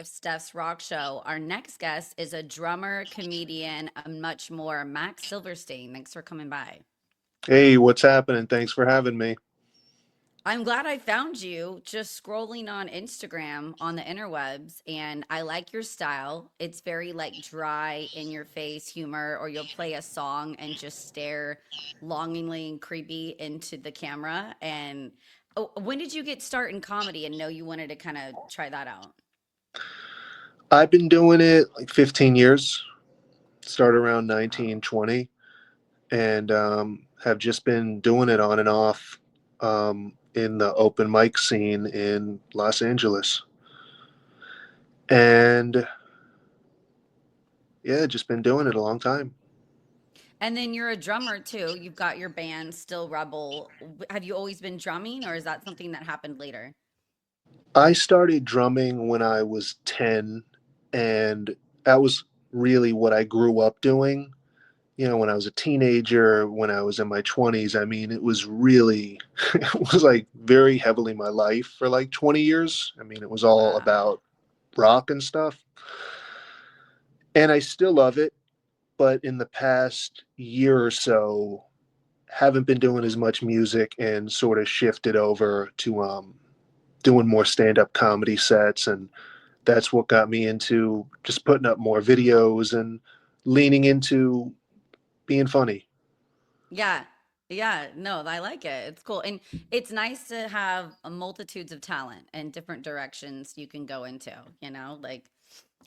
with Stefs Rock Show. Our next guest is a drummer, comedian, and much more, Max Silverstein. Thanks for coming by. Hey, what's happening? Thanks for having me. I'm glad I found you just scrolling on Instagram on the interwebs, and I like your style. It's very like dry in your face humor, or you'll play a song and just stare longingly and creepy into the camera. And oh, when did you get start in comedy and know you wanted to kind of try that out? I've been doing it like 15 years, started around Wow. 19, 20, and have just been doing it on and off in the open mic scene in Los Angeles. And yeah, just been doing it a long time. And then you're a drummer too. You've got your band, Still Rebel. Have you always been drumming, or is that something that happened later? I started drumming when I was 10, and that was really what I grew up doing. When I was a teenager, when I was in my 20s, I mean, it was really, it was like very heavily my life for like 20 years. I mean, it was all Wow. about rock and stuff. And I still love it. But in the past year or so, haven't been doing as much music and sort of shifted over to doing more stand up comedy sets. And that's what got me into just putting up more videos and leaning into being funny. Yeah. Yeah. No, I like it. It's cool. And it's nice to have a multitudes of talent and different directions you can go into, like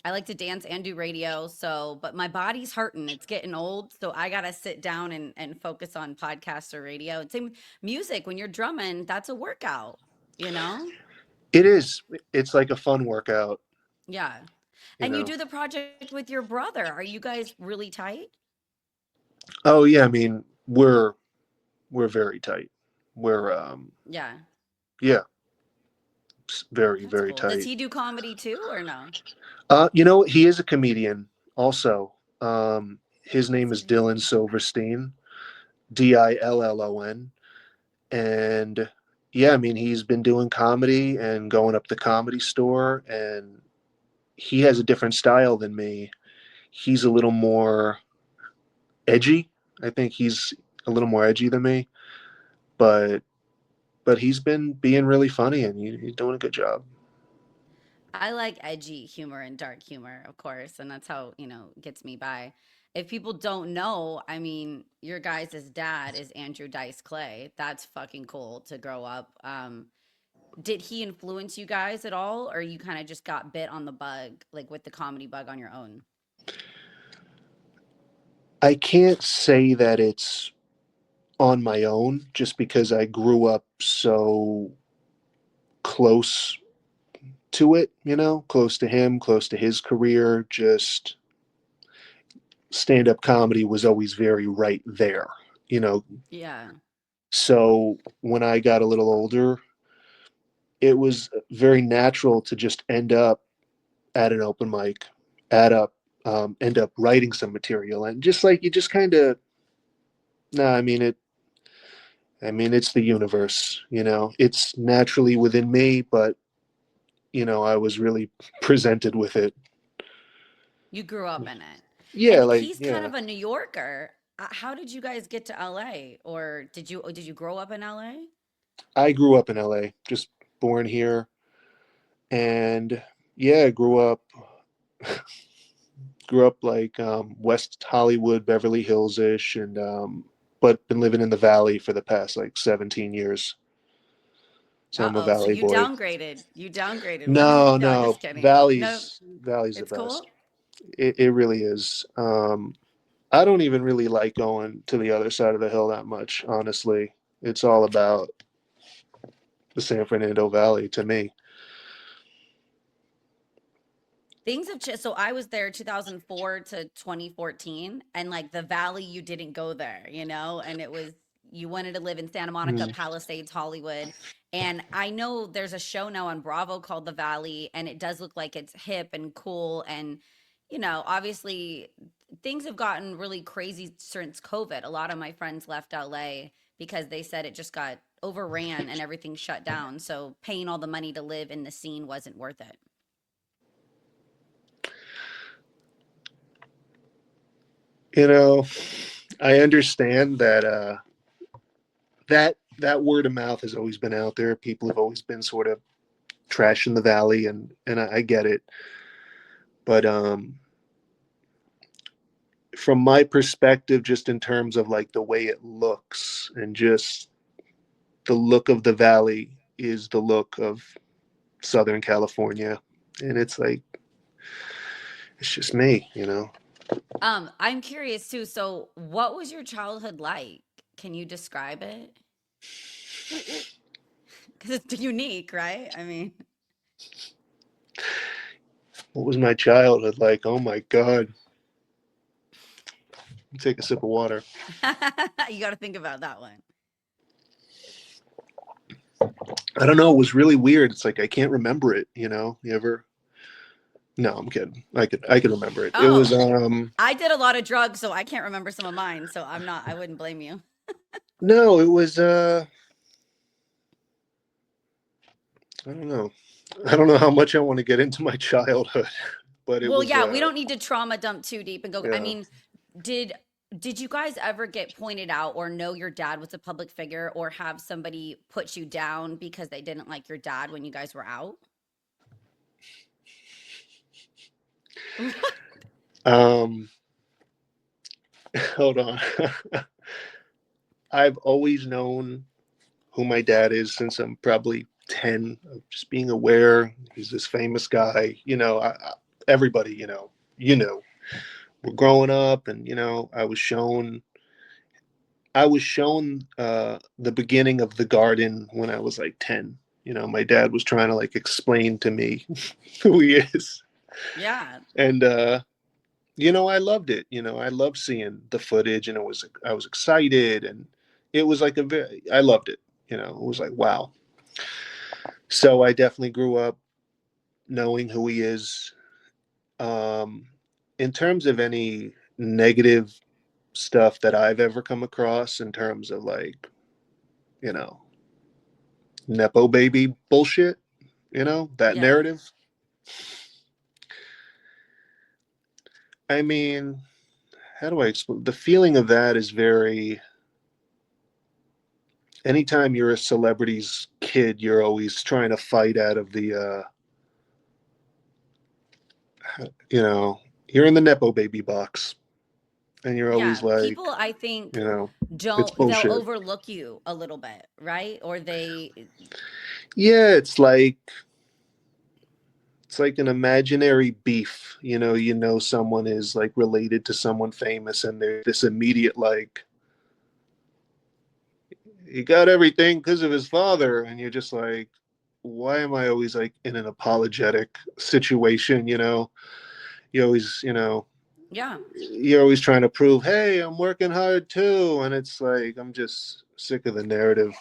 I like to dance and do radio. So, but my body's hurting. It's getting old. So I got to sit down and focus on podcasts or radio. And same music when you're drumming, that's a workout, you know? It is. It's like a fun workout, Yeah. you And you know. do the project with your brother. Are you guys really tight? Oh yeah, I mean, we're very tight. We're Yeah. yeah, very That's very cool. Does tight. he do comedy too or no? He is a comedian also. His name That's is Dylan crazy. Silverstein, Dillon, and yeah, I mean, he's been doing comedy and going up the comedy store, and he has a different style than me. He's a little more edgy. I think he's a little more edgy than me, but he's been being really funny and he's doing a good job. I like edgy humor and dark humor, of course, and that's how, gets me by. If people don't know, I mean, your guys' dad is Andrew Dice Clay. That's fucking cool to grow up. Did he influence you guys at all, or you kind of just got bit on the bug, like with the comedy bug on your own? I can't say that it's on my own just because I grew up so close to it, close to him, close to his career. Just stand up comedy was always very right there, you know. Yeah. So when I got a little older, it was very natural to just end up at an open mic, add up, end up writing some material, and just like you just kind of, no, I mean it. I mean, it's the universe, It's naturally within me, but I was really presented with it. You grew up in it. Yeah, And like he's kind yeah. of a New Yorker. How did you guys get to LA? Or did you grow up in LA? I grew up in LA, just born here, and yeah, grew up like West Hollywood, Beverly Hills ish, and but been living in the Valley for the past like 17 years. So I'm a Uh-oh. So Valley you boy. downgraded. You downgraded when No, no, no, just kidding. No, Valley's the it's best. cool. It really is. I don't even really like going to the other side of the hill that much, honestly. It's all about the San Fernando Valley to me. Things have changed. So I was there 2004 to 2014, and like the valley, you didn't go there, and it was you wanted to live in Santa Monica, Mm. Palisades, Hollywood. And I know there's a show now on Bravo called The Valley, and it does look like it's hip and cool. And, obviously things have gotten really crazy since COVID. A lot of my friends left LA because they said it just got overran and everything shut down. So paying all the money to live in the scene wasn't worth it. You know, I understand that that word of mouth has always been out there. People have always been sort of trash in the valley, and I get it. But from my perspective, just in terms of like the way it looks and just the look of the valley is the look of Southern California, and it's like it's just me, you know. I'm curious too. So, what was your childhood like? Can you describe it? Because it's unique, right? I mean, What was my childhood like? Oh my god. Take a sip of water. you got to think about that one. I don't know. It was really weird. It's like I can't remember it. You know, you ever? No, I'm kidding. I could remember it. It was Oh, I did a lot of drugs, so I can't remember some of mine. So I wouldn't blame you. no, it was I don't know. I don't know how much I want to get into my childhood, but it Well, was yeah, we don't need to trauma dump too deep and go. I yeah. mean, did did you guys ever get pointed out or know your dad was a public figure or have somebody put you down because they didn't like your dad when you guys were out? What? Um hold on. I've always known who my dad is since I'm probably 10, of just being aware he's this famous guy, you know, everybody, you know, we're growing up and I was shown the beginning of the garden when I was like 10. You know, my dad was trying to like explain to me who he is. Yeah. And I loved it. You know, I loved seeing the footage and I was excited and it was like I loved it. You know, it was like wow. So I definitely grew up knowing who he is. Um in terms of any negative stuff that I've ever come across in terms of like, you know, Nepo baby bullshit, that Yeah. narrative. I mean, how do I explain? The feeling of that is very, anytime you're a celebrity's kid, you're always trying to fight out of you know, you're in the Nepo baby box and you're always Yeah. like, People, I think, it's they'll bullshit. overlook you a little bit, right? Or Yeah, it's like an imaginary beef. Someone is like related to someone famous and there's this immediate like, he got everything because of his father, and you're just like, why am I always like in an apologetic situation? You always, yeah. you're always trying to prove, hey, I'm working hard too, and it's like I'm just sick of the narrative.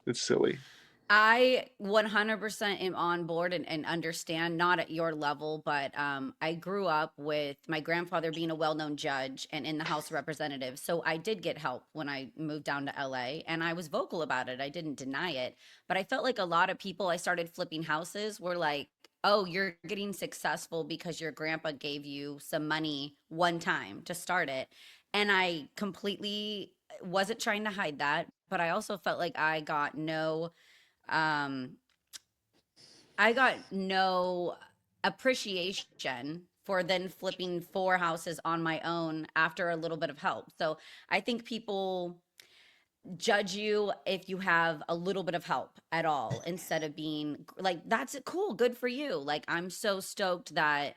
It's silly. I 100% am on board and understand, not at your level, but I grew up with my grandfather being a well known judge and in the House of Representatives. So I did get help when I moved down to LA and I was vocal about it. I didn't deny it. But I felt like a lot of people I started flipping houses were like, oh, you're getting successful because your grandpa gave you some money one time to start it. And I completely wasn't trying to hide that. But I also felt like um I got no appreciation for then flipping four houses on my own after a little bit of help. So I think people judge you if you have a little bit of help at all instead of being like, that's cool, good for you. Like, I'm so stoked that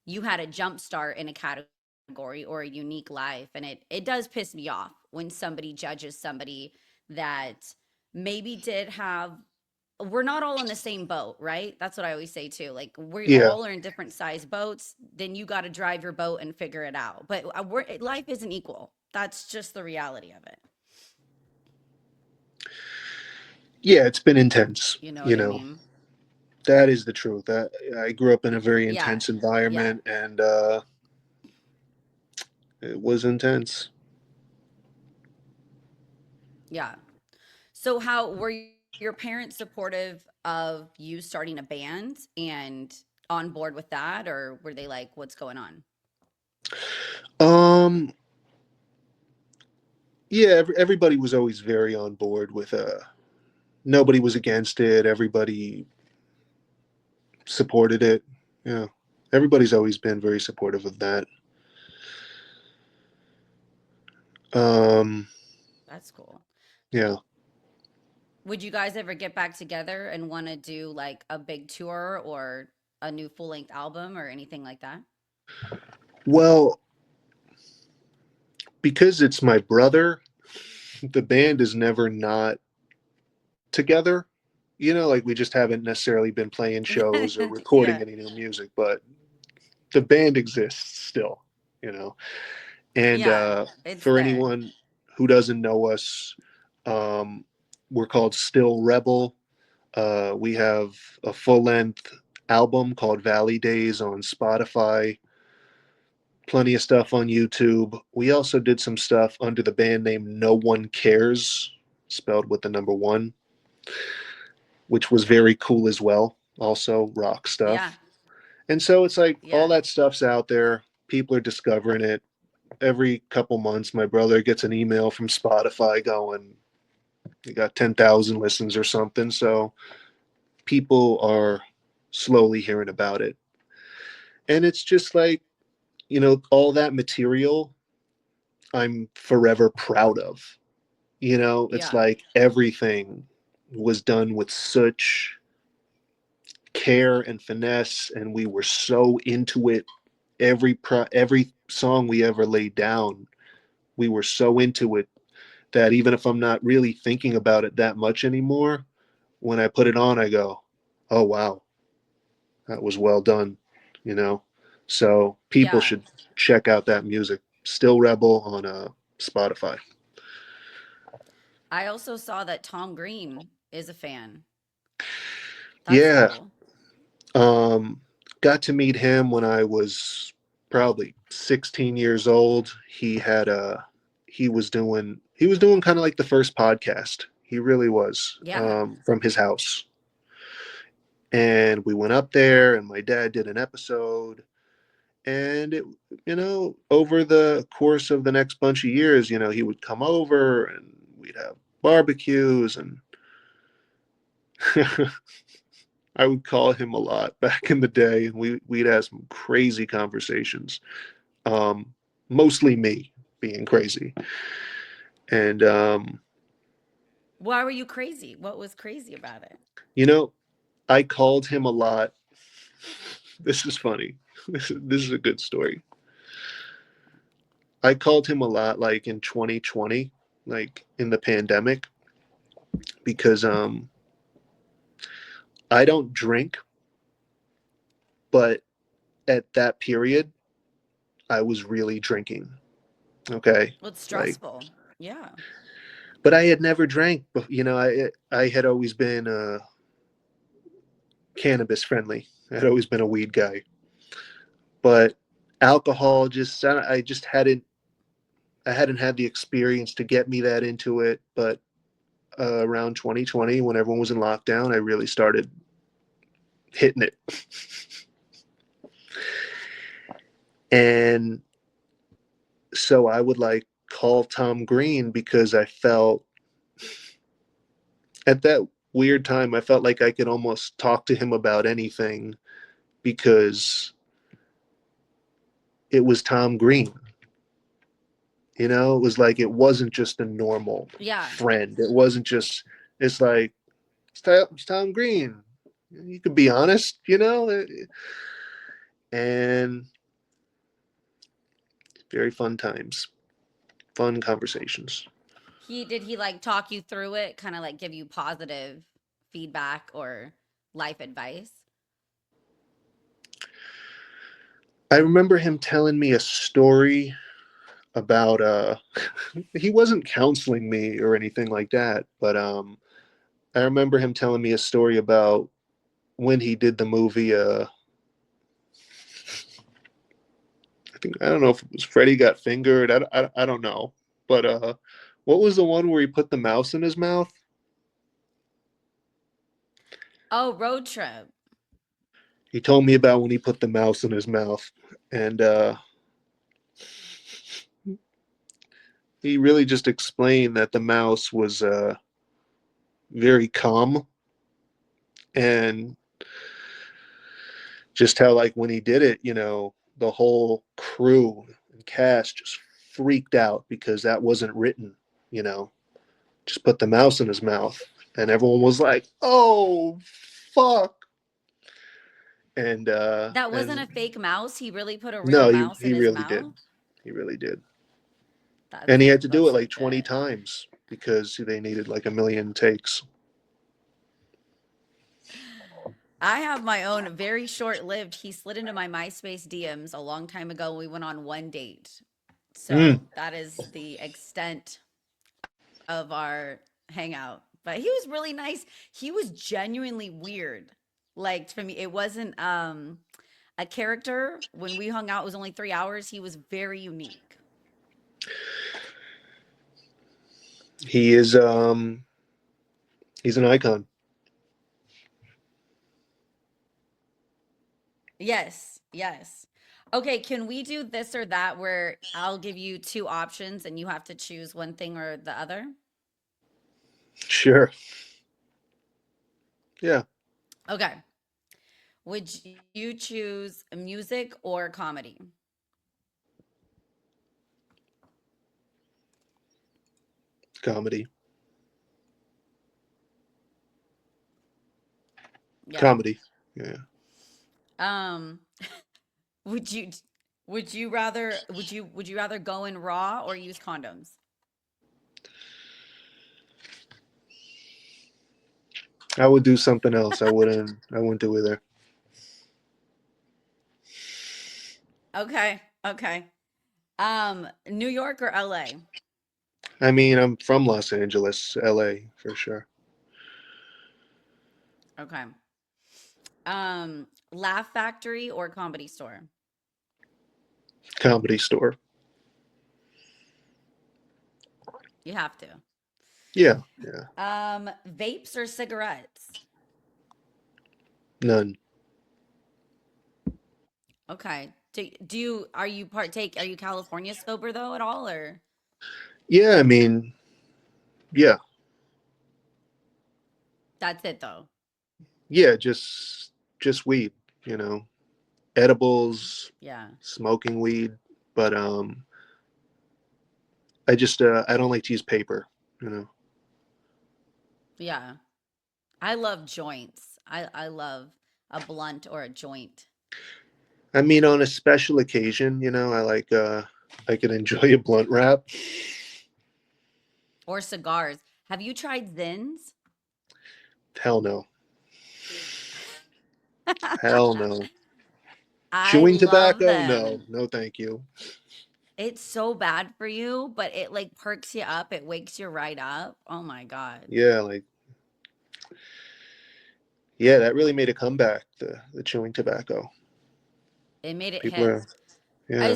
you had a jump start in a category or a unique life. And it does piss me off when somebody judges somebody that maybe did have, we're not all in the same boat, right? That's what I always say too. Like, we Yeah. all are in different size boats. Then you got to drive your boat and figure it out. But life isn't equal. That's just the reality of it. Yeah, it's been intense. You know what I mean? That is the truth. That I grew up in a very Yeah. intense Yeah. environment, and it was intense. Yeah. So, how were your parents supportive of you starting a band and on board with that? Or were they like, what's going on? Um, yeah, everybody was always very on board with nobody was against it. Everybody supported it. Yeah. Everybody's always been very supportive of that. Um, That's cool. yeah. Would you guys ever get back together and want to do like a big tour or a new full length album or anything like that? Well, because it's my brother, the band is never not together. You know, like we just haven't necessarily been playing shows or recording Yeah. any new music, but the band exists still, you know. And Yeah. It's for there. anyone who doesn't know us, um, we're called Still Rebel. We have a full length album called Valley Days on Spotify, plenty of stuff on YouTube. We also did some stuff under the band name No One Cares, spelled with the number one, which was very cool as well. Also, rock Yeah. stuff. And so it's like all Yeah. that stuff's out there. People are discovering it. Every couple months, my brother gets an email from Spotify going, you got 10,000 listens or something. So people are slowly hearing about it. And it's just like, all that material I'm forever proud of. It's Yeah. like everything was done with such care and finesse, and we were so into it. Every song we ever laid down, we were so into it that even if I'm not really thinking about it that much anymore, when I put it on, I go, "Oh wow, that was well done," you know. So people Yeah. should check out that music. Still Rebel on Spotify. I also saw that Tom Green is a fan. That's Yeah, cool. um, got to meet him when I was probably 16 years old. He was doing kind of like the first podcast. He really was, Yeah. from his house. And we went up there, and my dad did an episode. And over the course of the next bunch of years, he would come over and we'd have barbecues, and I would call him a lot back in the day, and we'd have some crazy conversations. Mostly me being crazy, and Why were you crazy? What was crazy about it? you know, I called him a lot. This is funny. This is a good story. I called him a lot, like in 2020, like in the pandemic, because I don't drink, but at that period, I was really drinking. Okay, Well, it's like, stressful. Yeah. but I had never drank. But I had always been cannabis friendly. I had always been a weed guy, but alcohol just I just hadn't had the experience to get me that into it. But around 2020, when everyone was in lockdown, I really started hitting it, and so I would like call Tom Green because I felt at that weird time I felt like I could almost talk to him about anything because it was Tom Green. It was like it wasn't just a normal Yeah. friend. It wasn't just. It's like it's Tom Green. You could be honest, and very fun times, fun conversations. He like talk you through it, kind of like give you positive feedback or life advice? I remember him telling me a story about he wasn't counseling me or anything like that, but I remember him telling me a story about when he did the movie I don't know if it was Freddy Got Fingered. I don't know. But what was the one where he put the mouse in his mouth? Oh, road trip. He told me about when he put the mouse in his mouth. And he really just explained that the mouse was very calm, and just how like when he did it, the whole crew and cast just freaked out because that wasn't written, you know. Just put the mouse in his mouth, and everyone was like, "Oh, fuck!" That wasn't And a fake mouse. He really put a real no, he mouse in he his really did. mouth. He really did. And That's he had to do it like 20 legit. times because they needed like a million takes. I have my own very short lived. He slid into my MySpace DMs a long time ago. We went on one date. Mm. So that is the extent of our hangout. But he was really nice. He was genuinely weird. Like for me, it wasn't a character. When we hung out, it was only 3 hours. He was very unique. He is he's an icon. Yes, yes. Okay, can we do this or that where I'll give you two options and you have to choose one thing or the other? Sure. Yeah. Okay. Would you choose music or comedy? Comedy. Yeah. Comedy. Yeah. Um, would you would you rather go in raw or use condoms? I would do something else. I wouldn't do either. Okay. Okay. New York or LA? I mean, I'm from Los Angeles, LA for sure. Okay. Laugh Factory or Comedy Store? Comedy store. You have to. Yeah. Yeah. Vapes or cigarettes? None. Okay. Do you are you California sober though at all or Yeah, I mean, yeah. that's it though? Yeah, just weed, you know. Edibles, Yeah. smoking weed, but I don't like to use paper, you know. Yeah. I love joints. I love a blunt or a joint I mean, on a special occasion, I could enjoy a blunt wrap. or cigars. Have you tried Zins? Hell no. Hell no. I Chewing love tobacco? No. them. No, thank you. It's so bad for you, but it like perks you up. It wakes you right up. Oh my God. Yeah, like yeah, that really made a comeback, the chewing tobacco. It made it People hit. are yeah.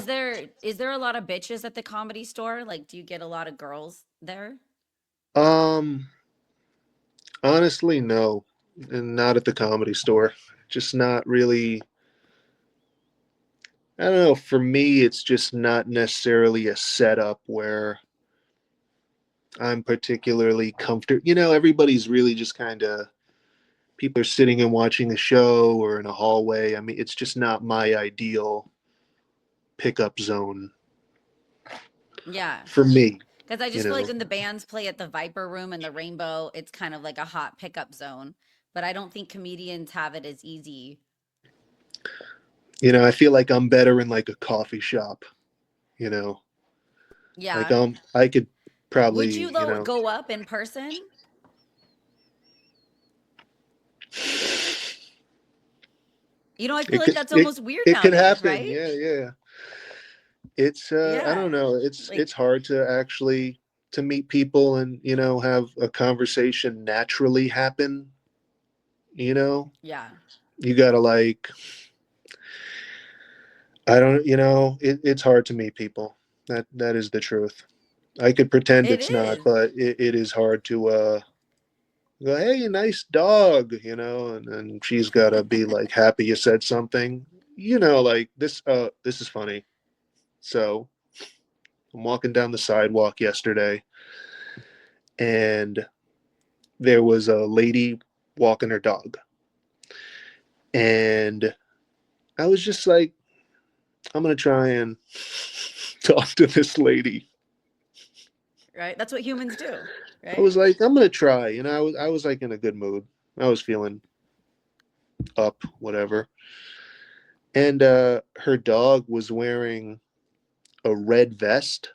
Is there a lot of bitches at the comedy store? Like, do you get a lot of girls there? Um Honestly, no. And not at the comedy store. Just not really. I don't know. For me, it's just not necessarily a setup where I'm particularly comfortable. Everybody's really just kind of people are sitting and watching a show or in a hallway. I mean, it's just not my ideal pickup zone Yeah. for me, Because I you just feel like know. when the bands play at the Viper Room and the Rainbow, it's kind of like a hot pickup zone. But I don't think comedians have it as easy. I feel like I'm better in like a coffee shop, you know. Like Yeah. I could Would probably, you, though, go up in person? I feel it like could that's it, almost weird it could nowadays, happen. right? Yeah, yeah. It's I Yeah. don't know. It's Like, hard to actually to meet people and have a conversation naturally happen. You know, yeah. you gotta like I don't it's hard to meet people. That is the truth. I could pretend It it's not, is. but it is hard to go, hey, nice dog, and she's gotta be like happy you said something. Like this is funny. So I'm walking down the sidewalk yesterday, and there was a lady walking her dog. And I was just like, I'm going to try and talk to this lady. Right? That's what humans do, I right? was like, I'm going to try. And I was like in a good mood. I was feeling up, whatever. And her dog was wearing a red vest.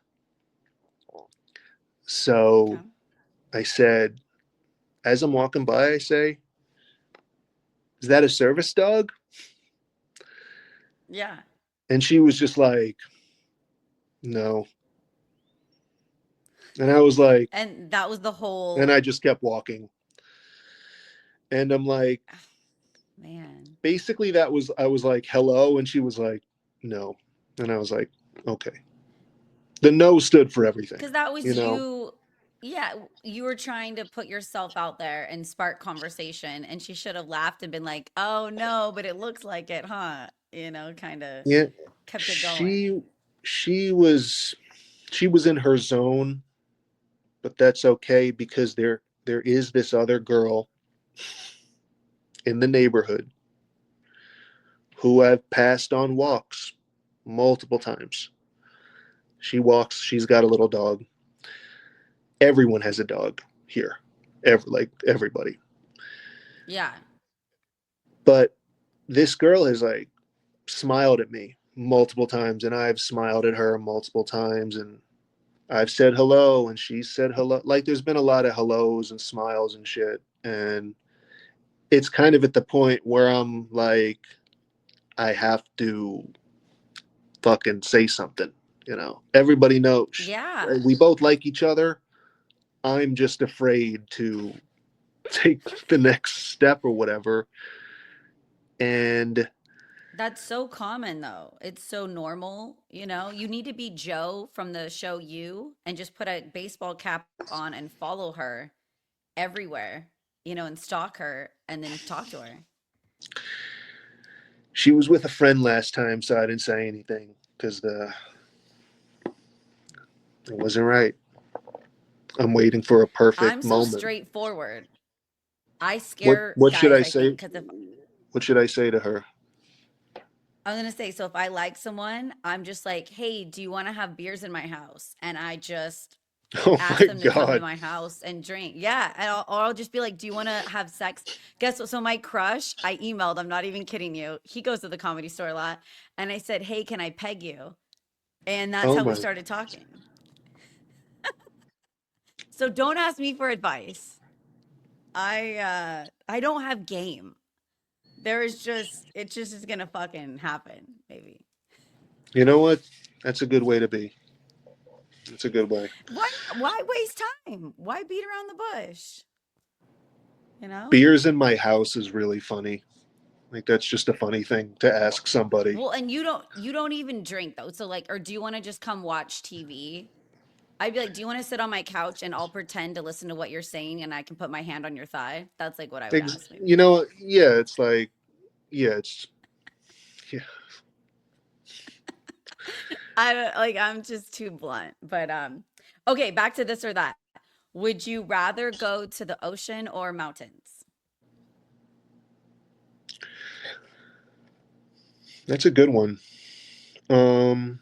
So Okay. I said, as I'm walking by, I say, is that a service dog? Yeah. And she was just like, no. And I was like, And that was the and whole I just kept walking. And I'm like, man. basically, I was like, hello. And she was like, no. And I was like, okay. The no stood for everything, Because that you was know? you. Yeah, you were trying to put yourself out there and spark conversation, and she should have laughed and been like, "Oh no, but it looks like it, huh?" Kind of Yeah. kept it going. She, she was, she was in her zone, but that's okay because there is this other girl in the neighborhood who I've passed on walks multiple times. She walks, she's got a little dog. Everyone has a dog here. Like everybody. Yeah, But this girl has like smiled at me multiple times, and I've smiled at her multiple times, and I've said hello and she said hello. Like there's been a lot of hellos and smiles and shit. And it's kind of at the point where I'm like, I have to fucking say something. Everybody knows yeah. we both like each other. I'm just afraid to take the next step or whatever. And That's so common though. It's so normal, You need to be Joe from the show You and just put a baseball cap on and follow her everywhere, and stalk her and then talk to her. she was with a friend last time, so I didn't say anything because it wasn't right. I'm waiting for a I'm perfect so moment. straightforward. I What scare what should guys, I I think, say? because if What should I say to her? I'm gonna say, so if I like someone, I'm just like, hey, do you want to have beers in my house? And I just Oh ask my them to come to god. my house and drink. Yeah. Or I'll just be like, do you want to have sex? Guess what? So my crush, I emailed, I'm not even kidding you. He goes to the Comedy Store a lot. And I said, hey, can I peg you? And that's Oh how we my. started talking. So don't ask me for advice. I don't have game. There is just it just is gonna fucking happen, maybe. You know what? That's a good way to be. It's a good way. Why waste time? Why beat around the bush? You know? Beers in my house is really funny. Like that's just a funny thing to ask somebody. Well, and you don't even drink though. So like, or do you want to just come watch TV? I'd be like, do you want to sit on my couch and I'll pretend to listen to what you're saying and I can put my hand on your thigh? That's like what I would ask maybe. Yeah, it's like, yeah, it's, yeah. I don't like I'm just too blunt. But okay, back to this or that. Would you rather go to the ocean or mountains? That's a good one. Um,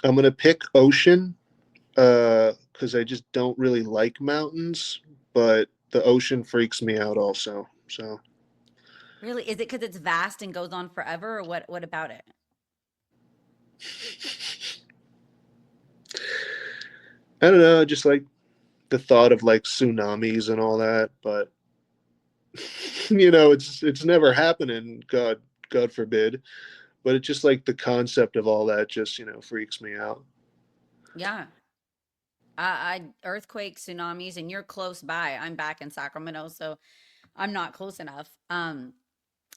I'm gonna pick ocean, because I just don't really like mountains, but the ocean freaks me out also. So Really? Is it because it's vast and goes on forever, or what about it? I don't know, just like the thought of like tsunamis and all that, but it's never happening, God forbid. But it's just like the concept of all that just freaks me out. Yeah. I earthquakes, tsunamis, and you're close by. I'm back in Sacramento, so I'm not close enough.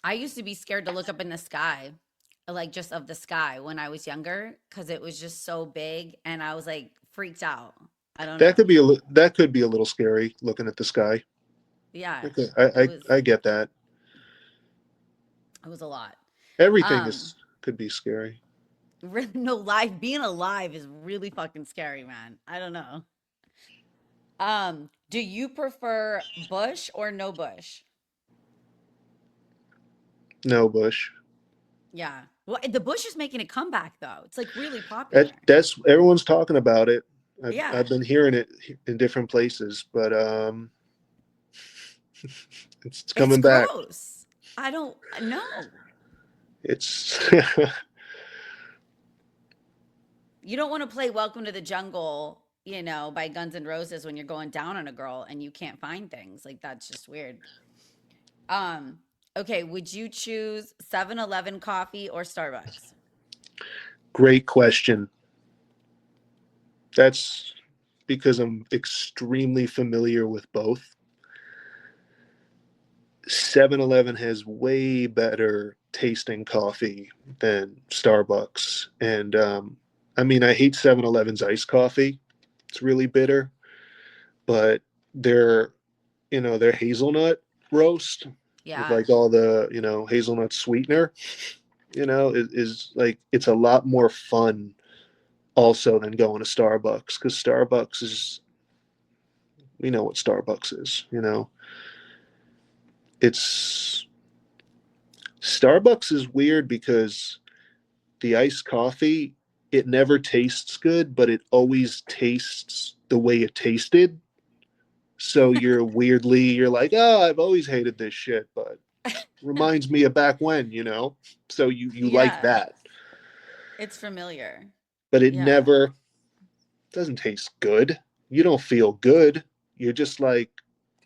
I used to be scared to look up in the sky, like just of the sky when I was younger, because it was just so big and I was like freaked out. I don't know. That could be a little scary looking at the sky. Yeah, Okay, it was I get that. it was a lot. Everything Um, is could be scary. No, live being alive is really fucking scary, man. I don't know. Do you prefer bush or no bush? No, Bush. Yeah. Well, the bush is making a comeback though. It's like really That popular. that's everyone's talking about it. I've Yeah. been hearing it in different places, but it's It's coming back. gross. I don't know. It's You don't want to play Welcome to the Jungle, by Guns N' Roses when you're going down on a girl and you can't find things. Like that's just weird. Um, okay, would you choose 7-Eleven coffee or Starbucks? great question. That's because I'm extremely familiar with both. 7-Eleven has way better tasting coffee than Starbucks. And I mean, I hate 7-Eleven's iced coffee. It's really bitter, but their, their hazelnut roast with Yeah. like all the, hazelnut sweetener, is like, it's a lot more fun also than going to Starbucks, because Starbucks is, we know what Starbucks is. It's Starbucks is weird because the iced coffee, it never tastes good, but it always tastes the way it tasted. So you're like, oh, I've always hated this shit, but reminds me of back when. So you like Yeah. that, It's familiar. but it Yeah. never doesn't taste good. You don't feel good. You're just like,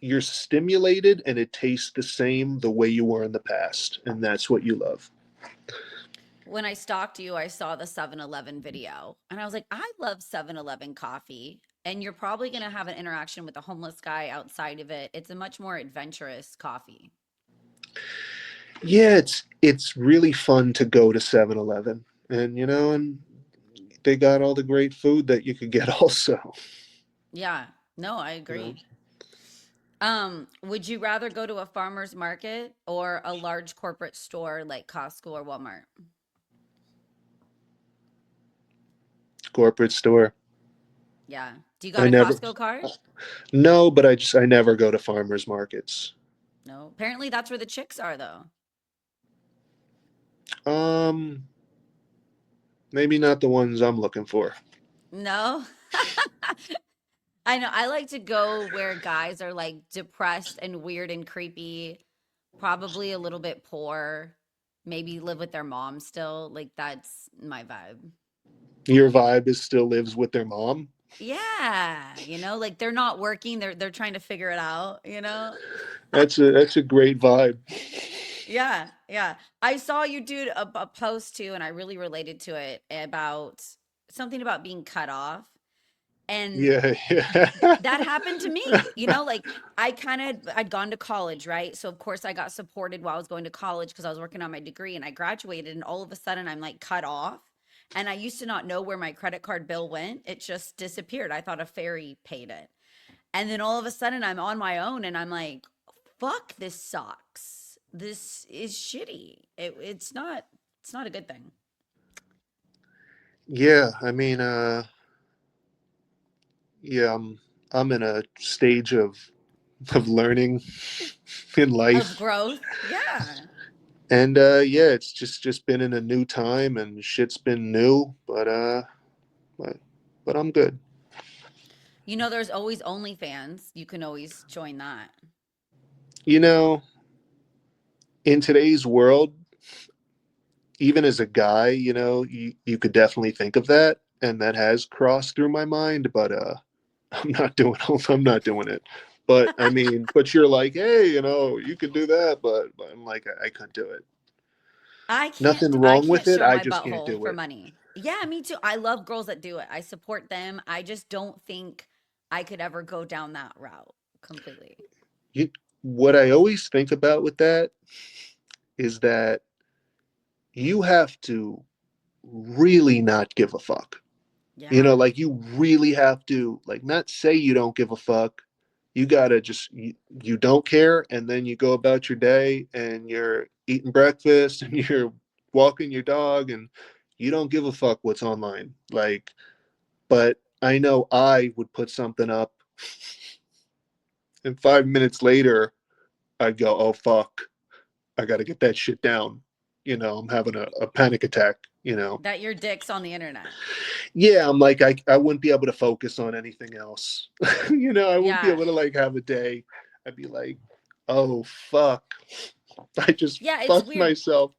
you're stimulated and it tastes the same the way you were in the past, and that's what you love. When I stalked you, I saw the 7-Eleven video and I was like, I love 7-Eleven coffee. And you're probably going to have an interaction with a homeless guy outside of it. It's a much more adventurous coffee. Yeah, it's really fun to go to 7-Eleven, and they got all the great food that you could get also. Yeah. No, I you know agree. Would you rather go to a farmer's market or a large corporate store like Costco or Walmart? Corporate store. Yeah. Do you got I a never Costco card? No, but I never go to farmers markets. No. Apparently that's where the chicks are though. um Maybe not the ones I'm looking for. No. I know. I like to go where guys are like depressed and weird and creepy, probably a little bit poor, maybe live with their mom still. Like that's my vibe. Your vibe is still lives with their mom. Yeah, like they're not working, they're trying to figure it out. That's a great vibe. Yeah, yeah. I saw you do a post too, and I really related to it about something about being cut off. And Yeah, yeah. that happened to me. Like I'd gone to college, right? So of course I got supported while I was going to college because I was working on my degree and I graduated and all of a sudden I'm like cut off. And I used to not know where my credit card bill went. It just disappeared. I thought a fairy paid it. And then all of a sudden I'm on my own and I'm like, fuck, this sucks. This is shitty. It's not a good thing. Yeah, I mean, yeah, I'm in a stage of learning in Of life. growth. Yeah. And yeah, it's just been in a new time and shit's been new, but, but I'm good. There's always OnlyFans. You can always join that. You know, in today's world, even as a guy, you could definitely think of that, and that has crossed through my mind, but I'm not doing I'm not doing it. But I mean, but you're like, hey, you could do that, but I'm like, I couldn't do it. I Nothing can't I wrong can't with it. show I my just can't butthole do for it. money. Yeah, me too. I love girls that do it. I support them. I just don't think I could ever go down that route completely. You, what I always think about with that is that you have to really not give a fuck. Yeah. Like you really have to, like, not say you don't give a fuck. You gotta just, you don't care, and then you go about your day and you're eating breakfast and you're walking your dog and you don't give a fuck what's online. Like, but I know I would put something up, and 5 minutes later, I'd go, oh, fuck, I got to get that shit down. I'm having a panic attack, That your dick's on the internet. Yeah, I'm like, I wouldn't be able to focus on anything else. I wouldn't be Yeah. able to like have a day. I'd be like, oh, fuck. I just Yeah, it's fucked weird. myself.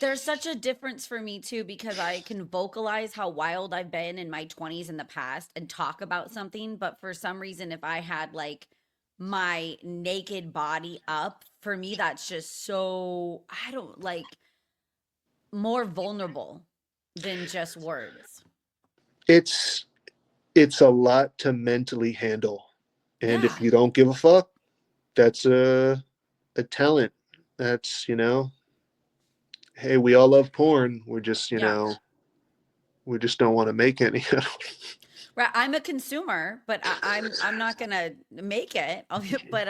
There's such a difference for me too because I can vocalize how wild I've been in my 20s in the past and talk about something, but for some reason if I had like my naked body up, for me that's just so I don't like more vulnerable than just words. It's it's a lot to mentally handle. And if Yeah. you don't give a fuck, that's a talent. That's, hey, we all love porn. We're just, Yeah. we just don't want to make any. Right, I'm a consumer, but I'm not gonna make it. But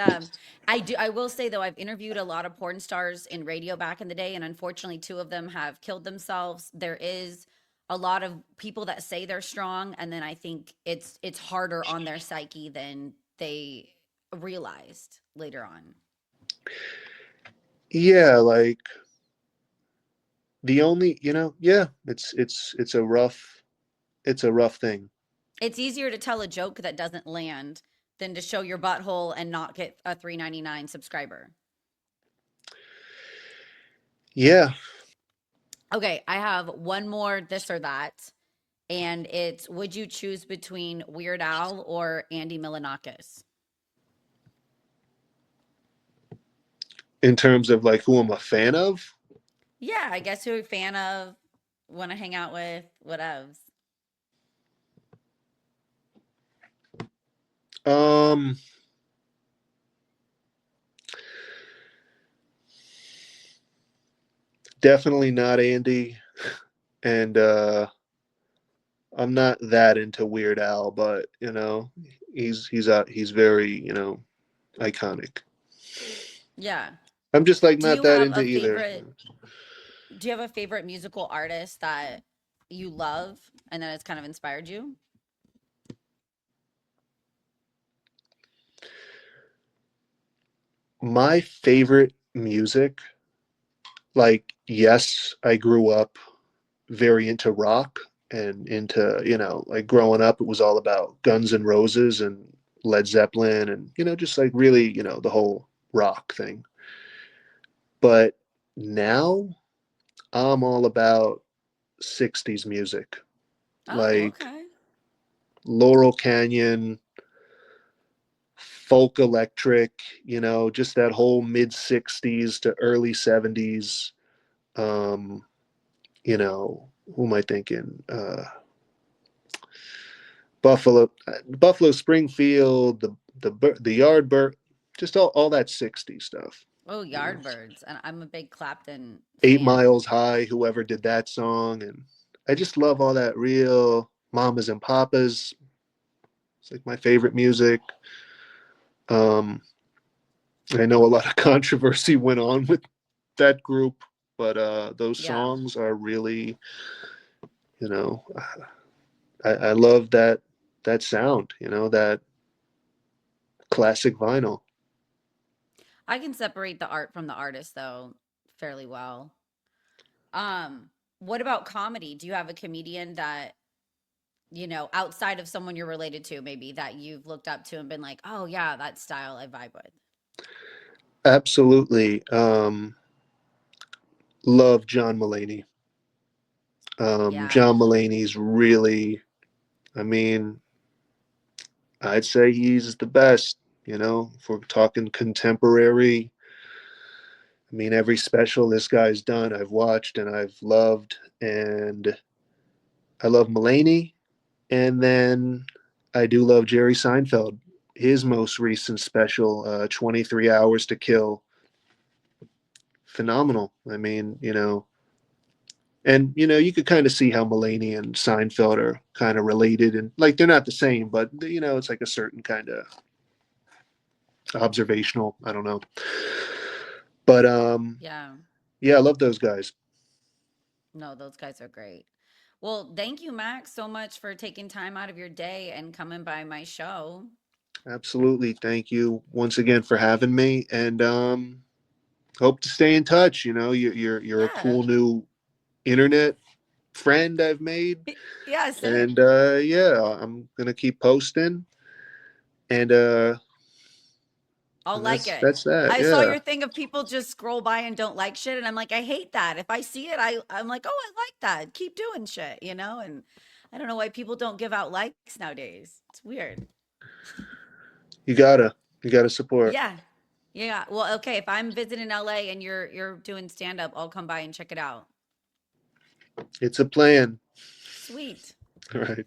I will say though I've interviewed a lot of porn stars in radio back in the day, and unfortunately, two of them have killed themselves. There is a lot of people that say they're strong, and then I think it's harder on their psyche than they realized later on. Yeah, like the only, yeah, it's a rough thing. It's easier to tell a joke that doesn't land than to show your butthole and not get a 3.99 subscriber. Yeah. Okay, I have one more this or that. And it's would you choose between Weird Al or Andy Milonakis? In terms of like who I'm a fan of, Yeah, I guess who you're a fan of, want to hang out with, whatevs. um, definitely not Andy. And I'm not that into Weird Al, but he's very, iconic. Yeah. I'm just like Do not you that have into a either. favorite do you have a favorite musical artist that you love and that has kind of inspired you? My favorite music, like, yes, I grew up very into rock and into, like growing up, it was all about Guns N' Roses and Led Zeppelin and, just like really, the whole rock thing. But now I'm all about 60s music, Oh, like okay. Laurel Canyon, folk electric, just that whole mid 60s to early 70s. Um, who am I thinking? Buffalo Springfield, the Yardbird, just all that 60s stuff. Oh, You know, Yardbirds. And I'm a big Clapton Eight fan. Miles High, whoever did that song, and I just love all that real mamas and papas. It's like my favorite music. Um, I know a lot of controversy went on with that group, but those Yeah. songs are really, you know, I love that sound, that classic vinyl. I can separate the art from the artist though fairly well. What about comedy? Do you have a comedian that, outside of someone you're related to, maybe that you've looked up to and been like, oh yeah, that style I vibe with? Absolutely. Love John Mulaney. Yeah. John Mulaney's really, I mean, I'd say he's the best, if we're talking contemporary. I mean, every special this guy's done, I've watched and I've loved. And I love Mulaney. And then I do love Jerry Seinfeld. His most recent special, 23 Hours to Kill, phenomenal. I mean, and you could kind of see how Mulaney and Seinfeld are kind of related, and like they're not the same, but it's like a certain kind of observational. I don't know, but Yeah. yeah, I love those guys. No, those guys are great. Well, thank you, Max, so much for taking time out of your day and coming by my show. Absolutely. Thank you once again for having me, and hope to stay in touch. You know, you're a Yeah. cool new internet friend I've made, Yeah, same. and yeah, I'm gonna keep posting, and I'll and like that's it. that's that. I saw Yeah, your thing of people just scroll by and don't like shit, and I'm like, I hate that. If I see it, I'm like, oh, I like that. Keep doing shit, you know? And I don't know why people don't give out likes nowadays. It's weird. you gotta support. Yeah. Yeah. Well, okay, if I'm visiting LA and you're doing stand up, I'll come by and check it out. It's a plan. Sweet. All right.